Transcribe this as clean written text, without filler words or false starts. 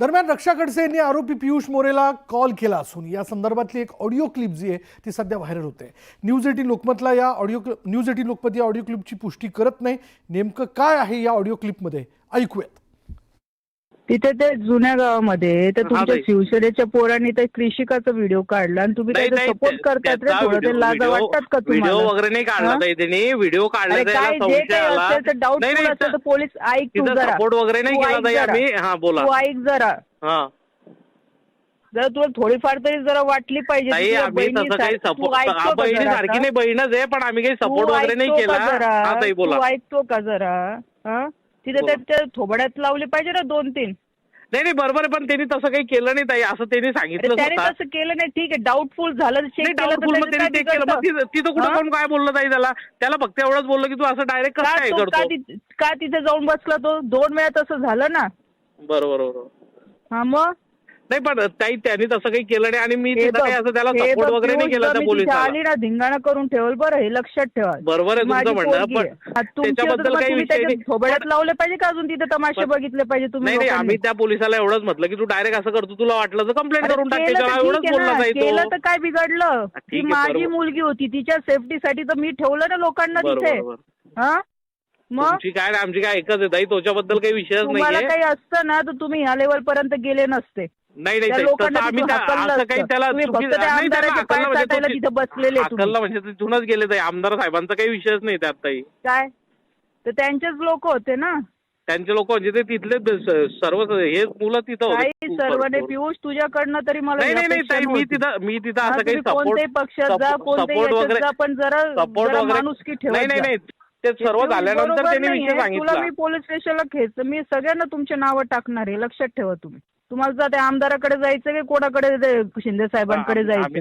दरम्यान रक्षा खडसे यांनी आरोपी पियुष मोरेला कॉल केला असून या संदर्भातली एक ऑडिओ क्लिप जी आहे ती सध्या व्हायरल होते। न्यूज 18 लोकमतला या न्यूज 18 लोकमत या ऑडिओ क्लिपची पुष्टी करत नाही। नेमकं काय आहे या ऑडिओ क्लिपमध्ये ऐकूयात। तिथे ते जुन्या गावामध्ये तर तुमच्या शिवसेनेच्या पोरांनी ते कृषिकाचा व्हिडिओ काढला आणि तुम्ही त्याचा सपोर्ट करतात रे। थोडं ते लाज वाटतात का तुम्हाला? व्हिडिओ वगैरे नाही काढला त्यांनी, व्हिडिओ काढला काय जे काही असेल तर डाऊटफुल असेल तर पोलीस ऐक तू जरा, सपोर्ट वगैरे नाही केला ताई आम्ही। हां बोला, तू ऐक जरा। हां जर तुला थोडीफार तरी जरा वाटली पाहिजे ताई, आम्ही तसं काही सपोर्ट बहिणी सारखी नाही, बहीणच आहे, पण आम्ही काही सपोर्ट वगैरे नाही केला। हां ताई बोला, तू ऐकतो का जरा? हां तिथे त्या थोबड्यात लावले पाहिजे ना 2-3। नाही बरोबर आहे, पण त्यांनी तसं काही केलं नाही ताई, असं त्यांनी सांगितलं। त्याने तसं केलं नाही, ठीक आहे, डाऊटफुल झालं, चेक केलं तर तिथं कुठं कोण काय बोललं ताई? त्याला फक्त एवढंच बोललं की तू असं डायरेक्ट कसं काय करतो? का तिथे जाऊन बसला तो? 2 वेळा तसं झालं ना। बरोबर। हा मग नाही, पण ताई त्यांनी तसं काही केलं नाही आणि मी तिथं काही असं त्याला सपोर्ट वगैरे नाही केला त्या पोलिसाला। आली ना धिंगाणा करून ठेवल बरं, हे लक्षात ठेवा। बरोबर आहे तुमचं म्हणणं, पण त्याच्याबद्दल काही विषय नाही। थोबड्यात लावले पाहिजे का अजून तिथे तमाशे बघितले पाहिजे तुम्ही? नाही, आम्ही त्या पोलिसाला एवढंच म्हटलं की तू डायरेक्ट असं करतो, तुला वाटलं तर कंप्लेंट करून टाकेल, एवढंच बोलला जाईल। केलं तर काय बिघडलं? ती माझी मुलगी होती, तिच्या सेफ्टीसाठी तर मी ठेवलं ना लोकांना तिथे। हा मग तुमची काय आमची काय एकच आहे ताई, त्याच्याबद्दल काही विषयच नाही। तुम्हाला काही असतं ना तर तुम्ही ह्या लेवल पर्यंत गेले नसते। नाही आम्ही असं काही त्याला हाकललं म्हणजे तिथूनच गेले ताई। आमदार साहेबांचा काही विषयच नाही त्यात ताई। काय तर त्यांचेच लोक होते ना, त्यांचे लोक म्हणजे ते तिथले सर्व हे मुलं तिथं होते सर्वांनी। पियुष तुझ्याकडनं तरी मला नाही मी तिथं असं काही कोणत्याही पक्षात जा, कोणत्याही वगैरे, पण जरा माणुसकी ठेवा। नाही ते सर्व झाल्यानंतर त्यांनी विषय सांगितला। तुला मी पोलीस स्टेशनला खेच, मी सगळ्यांना तुमचे नावं टाकणार आहे, लक्षात ठेवा तुम्ही। तुम्हाला त्या आमदाराकडे जायचं की कोणाकडे, शिंदे साहेबांकडे जायचं?